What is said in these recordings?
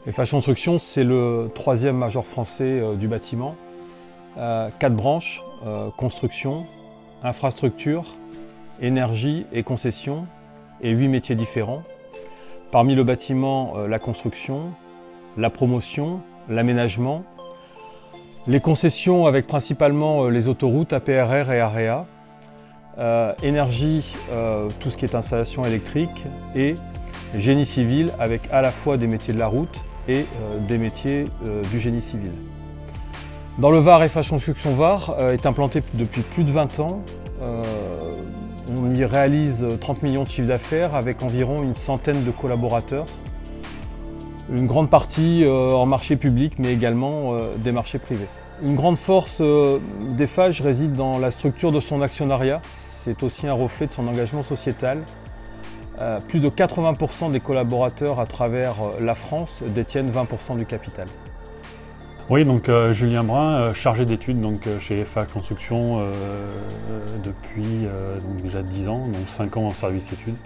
Eiffage Construction, c'est le troisième major français du bâtiment. 4 branches, construction, infrastructure, énergie et concession, et 8 métiers différents. Parmi le bâtiment, la construction, la promotion, l'aménagement, les concessions avec principalement les autoroutes, APRR et AREA, énergie, tout ce qui est installation électrique, et génie civil avec à la fois des métiers de la route et des métiers du génie civil. Dans le Var, Eiffage Construction Var est implanté depuis plus de 20 ans. On y réalise 30 millions de chiffres d'affaires avec environ une centaine de collaborateurs. Une grande partie en marché public, mais également des marchés privés. Une grande force d'Eiffage réside dans la structure de son actionnariat. C'est aussi un reflet de son engagement sociétal. Plus de 80% des collaborateurs à travers la France détiennent 20% du capital. Oui, donc Julien Brun, chargé d'études chez Eiffage Construction depuis déjà 10 ans, donc 5 ans en service études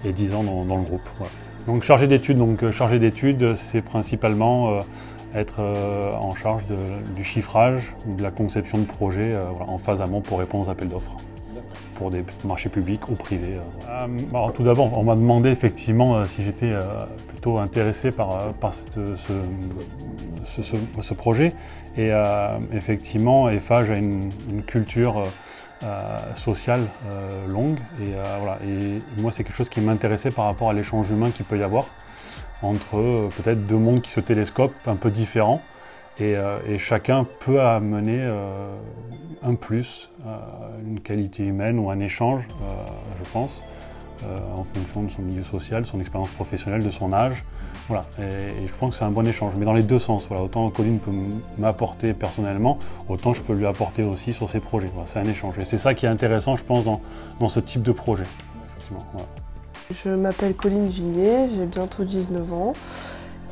et 10 ans dans le groupe. Voilà. Donc chargé d'études, c'est principalement être en charge du chiffrage, de la conception de projets en phase amont pour répondre aux appels d'offres pour des marchés publics ou privés. Alors, tout d'abord, on m'a demandé effectivement si j'étais plutôt intéressé par ce projet. Et effectivement, Eiffage a une culture sociale longue. Et moi, c'est quelque chose qui m'intéressait par rapport à l'échange humain qu'il peut y avoir entre peut-être deux mondes qui se télescopent un peu différents. Et chacun peut amener un plus, une qualité humaine ou un échange, je pense, en fonction de son milieu social, son expérience professionnelle, de son âge. Voilà. Et je pense que c'est un bon échange, mais dans les deux sens. Voilà. Autant Colline peut m'apporter personnellement, autant je peux lui apporter aussi sur ses projets. Voilà. C'est un échange. Et c'est ça qui est intéressant, je pense, dans ce type de projet. Voilà. Je m'appelle Colline Vignier, j'ai bientôt 19 ans.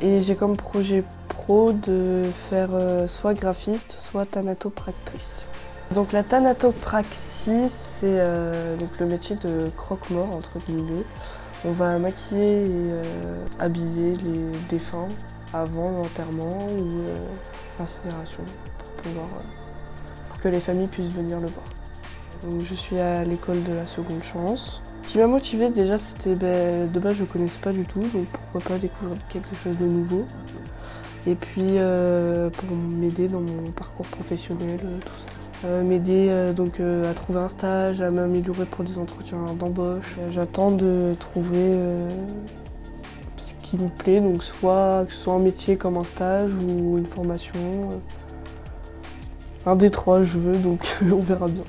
Et j'ai comme projet pro de faire soit graphiste, soit thanatopractrice. Donc la thanatopraxie, c'est le métier de croque-mort, entre guillemets. On va maquiller et habiller les défunts avant l'enterrement ou l'incinération pour que les familles puissent venir le voir. Donc, je suis à l'école de la seconde chance. Ce qui m'a motivée déjà, c'était de base je ne connaissais pas du tout, donc pourquoi pas découvrir quelque chose de nouveau. Et puis pour m'aider dans mon parcours professionnel, tout ça. M'aider à trouver un stage, à m'améliorer pour des entretiens d'embauche. J'attends de trouver ce qui me plaît, donc soit que ce soit un métier comme un stage ou une formation. Un des trois je veux, donc on verra bien.